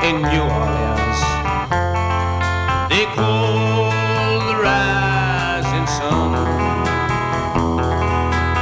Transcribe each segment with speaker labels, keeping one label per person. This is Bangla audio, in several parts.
Speaker 1: in New Orleans. They call the rising sun,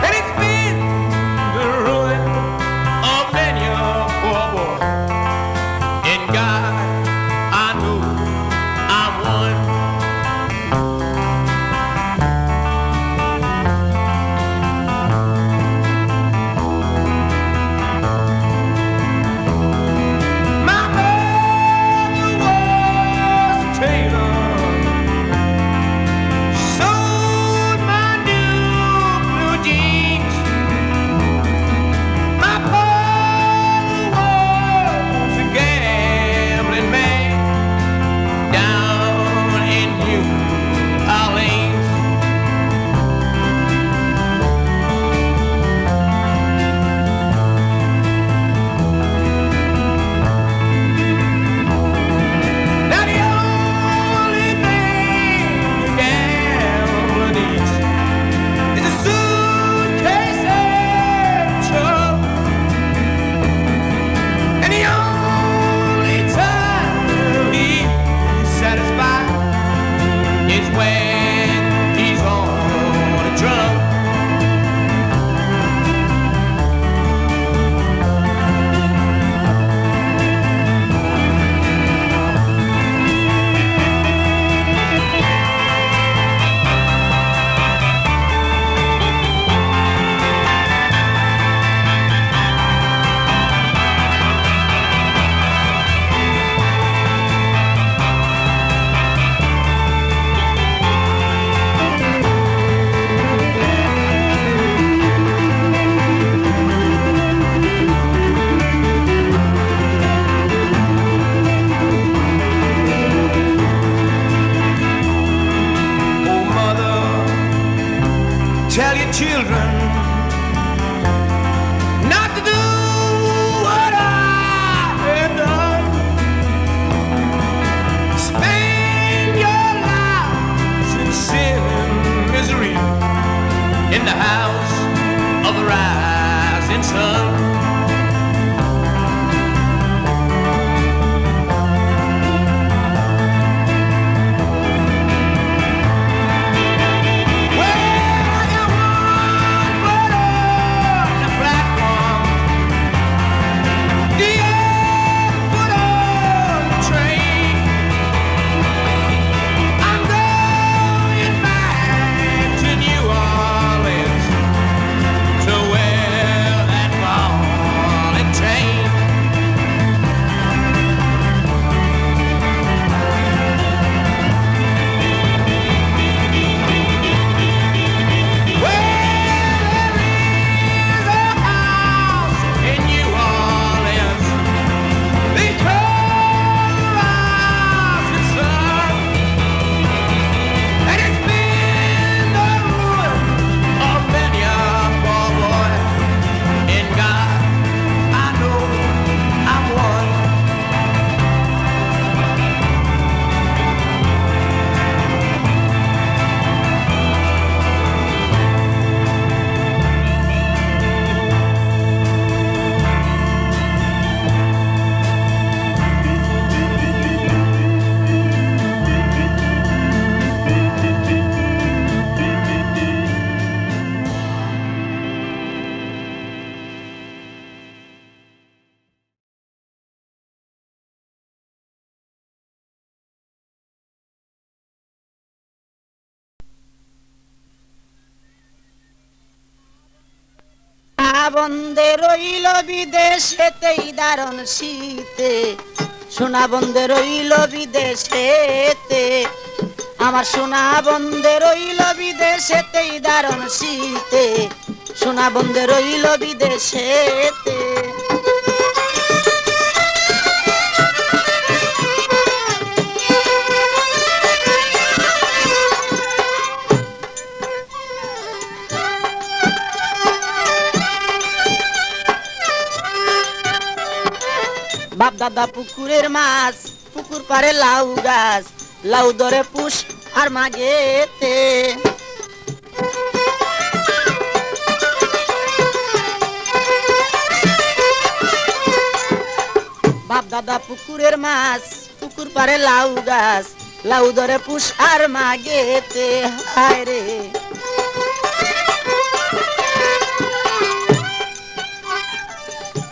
Speaker 1: and it's been the ruin of many a poor boy. In God, I know I'm one. My mother was a tailor. She sewed my new blue jeans. My father was a gambling man down in New Orleans. Now the only thing a gambler needs is a suitcase and truck, and the only time he's satisfied is when he's on a drunk. Oh, mother, tell your children not to do what I have done. Spend your lives in sin and misery in the house of the rising sun.
Speaker 2: বন্দে রইল বিদেশেতেই দারুণ শীতে, সোনা বন্দে রইল বিদেশেতে, আমার সোনা বন্দে রইল বিদেশেতেই দারুণ শীতে, সোনা বন্দে রইল বিদেশেতে। বাপ দাদা পুকুরের মাছ, পুকুর পারে লাউ গাছ, লাউ ধরে পুষ আর মাগেতে। বাপ দাদা পুকুরের মাছ পুকুর পারে লাউ গাছ লাউ ধরে পুষ আর মাগেতে হায় রে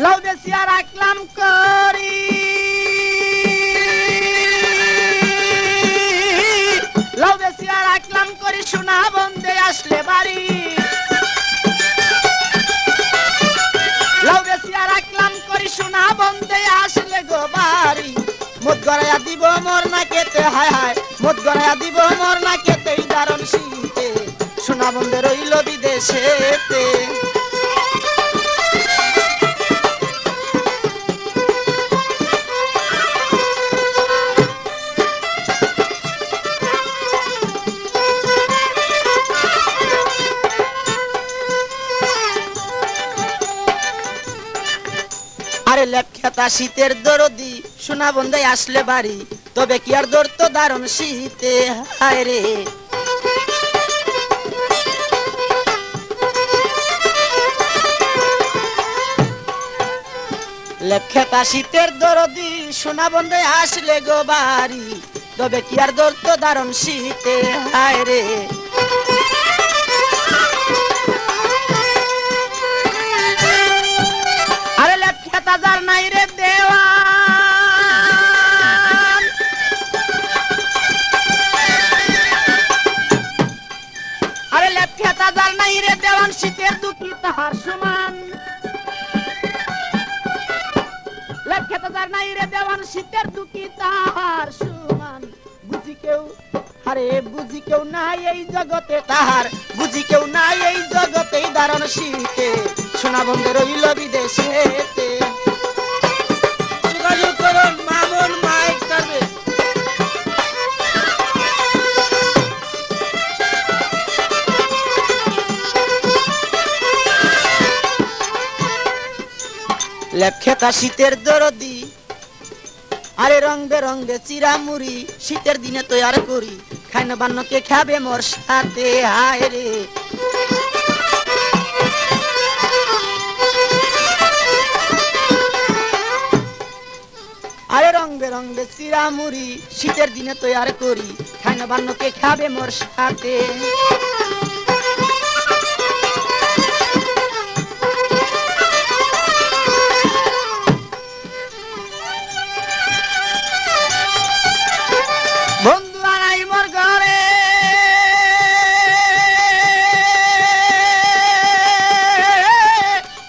Speaker 2: লাউ বেশি আর রাখলাম করি লাউ বেশি আর রাখলাম করি সোনা বন্ধে আসলে বাড়ি লাউ বেশি আর রাখলাম করি সোনা বন্ধে আসলে গো বাড়ি মদ গড়াইয়া দিব মোর না কেতে হায় হায় মদ গড়াইয়া দিব মোর না কেতে দারুণ শীতে সোনা বন্ধে রইল বিদেশেতে আরে লেপখেতা শীতের দরদি সোনা বন্ধে আসলে বাড়ি তবে কি আর দর তো দারুণ শীতে হায় রে লেপখেতা শীতের দরদি সোনা বন্ধে আসলে গো বাড়ি তবে কি আর দর তো দারুণ শীতে হায় রে তাজার নাই রে দেওয়ান আরে লেপখে তাজার নাই রে দেওয়ান শীতের দুঃখী তাহার সমান লেপখে তাজার নাই রে দেওয়ান শীতের দুঃখী তাহার সমান বুঝি কেউ আরে বুঝি কেউ নাই এই জগতে তাহার বুঝি কেউ নাই এই জগতে দারুণ শীতে সোনা বন্ধে রইল বিদেশেতে মামুন মাইক করবে লেপখেতা শীতের দরদি আরে রং বেরঙ্গে চিরামুড়ি শীতের দিনে তৈয়ার করি খাই না বান্নকে খাবে মোর সাথে হায় রে আরে রং বেরঙ্গে চিরামুড়ি শীতের দিনে তৈয়ার করি খাই না বান্নকে খাবে মোর সাথে বন্ধু আনাই মোর ঘরে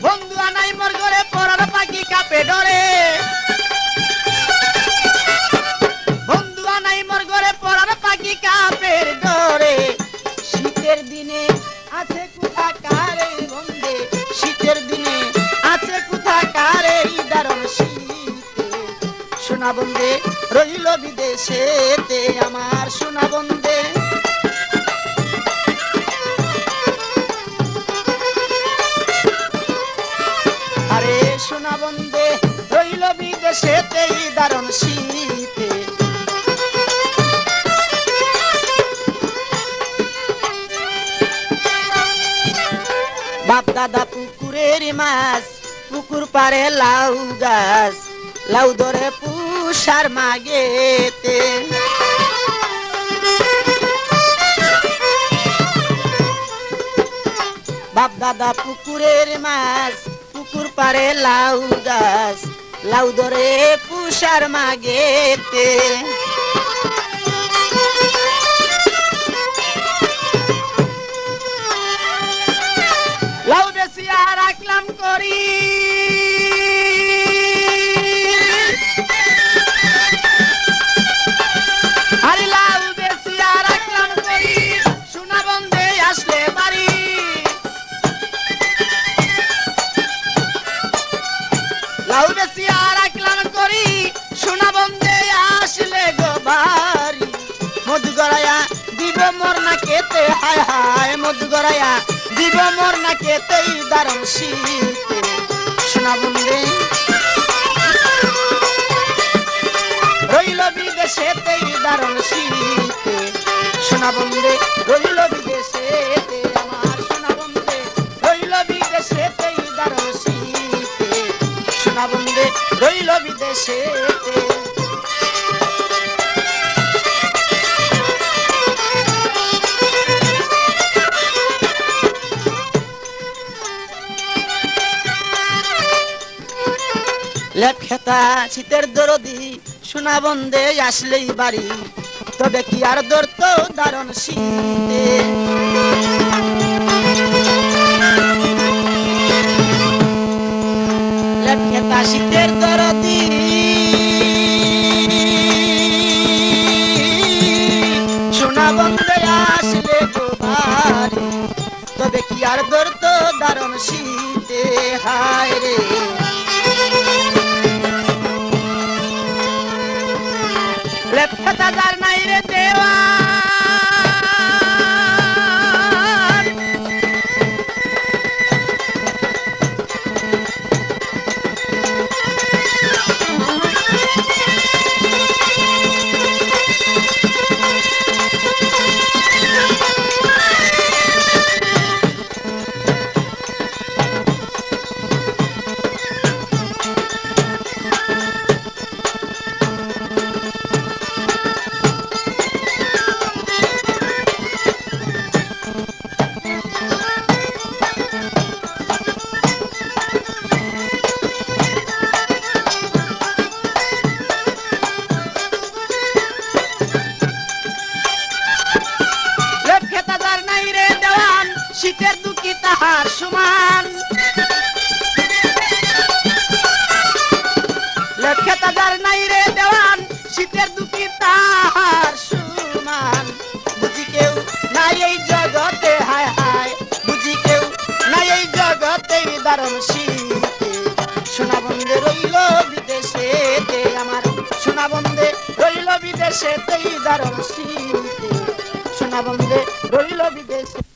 Speaker 2: বন্ধু আনাই মোর ঘরে পরার পাখি কাপে ডরে বন্ধু আনাই মোর ঘরে পরার পাখি কাপের ডরে শীতের দিনে আছে কোথা কারে বন্ধে শীতের দিনে আছে কোথা কারে দারুণ শীতে সোনা বন্ধে রইল বিদেশেতে আমার সোনা বন্ধে আরে সোনা বন্ধে রইল বিদেশেতে দারুণ শীতে বাপ দাদা পুকুরের মাছ পুকুর পারে লাউ গাছ লাউ ধরে পুষার মাগেতে বাপ দাদা পুকুরের মাছ পুকুর পারে লাউ গাছ লাউ ধরে পুষার মাগেতে লাউ বেশি আর রাখলাম করি আরে লাউ বেশি আর রাখলাম করি সোনা বন্ধে আসলে বাড়ি লাউ বেশি আর রাখলাম করি সোনা বন্ধে আসলে গো বাড়ি মধু গড়াইয়া দিব মোর না কেতে হায় হায় মধু গড়াইয়া দিব মোর না কেতে দারুণ শীতে সোনা বন্ধে রইল বিদেশেতে দারুণ শীতে সোনা বন্ধে রইল বিদেশেতে আমার সোনা বন্ধে রইল বিদেশেতে দারুণ শীতে সোনা বন্ধে রইল বিদেশে লেপ খেতা শীতের দরদি সোনা বন্দে আসলেই বাড়ি তবে কি আর ধরত দারুণ শীতে লেপ খেতা শীতের দরদি সোনা বন্দে আসলে গো বাড়ি তবে কি আর ধরত দারুণ শীতে হায় রে লেপটা যার নাই রে দেওয়ান শীতের দুঃখী তাহার সমান লেখে তাজার নাই রে দেওয়ান শীতের দুঃখী তাহার সমান বুঝি কেউ নাই এই জগতে হায় হায় বুঝি কেউ নাই এই জগতে দারুণ শীতে সোনা বন্দে রইল বিদেশেতে আমার সোনা বন্দে রইল বিদেশেতে দারুণ শীতে সোনা বন্দে রইল বিদেশে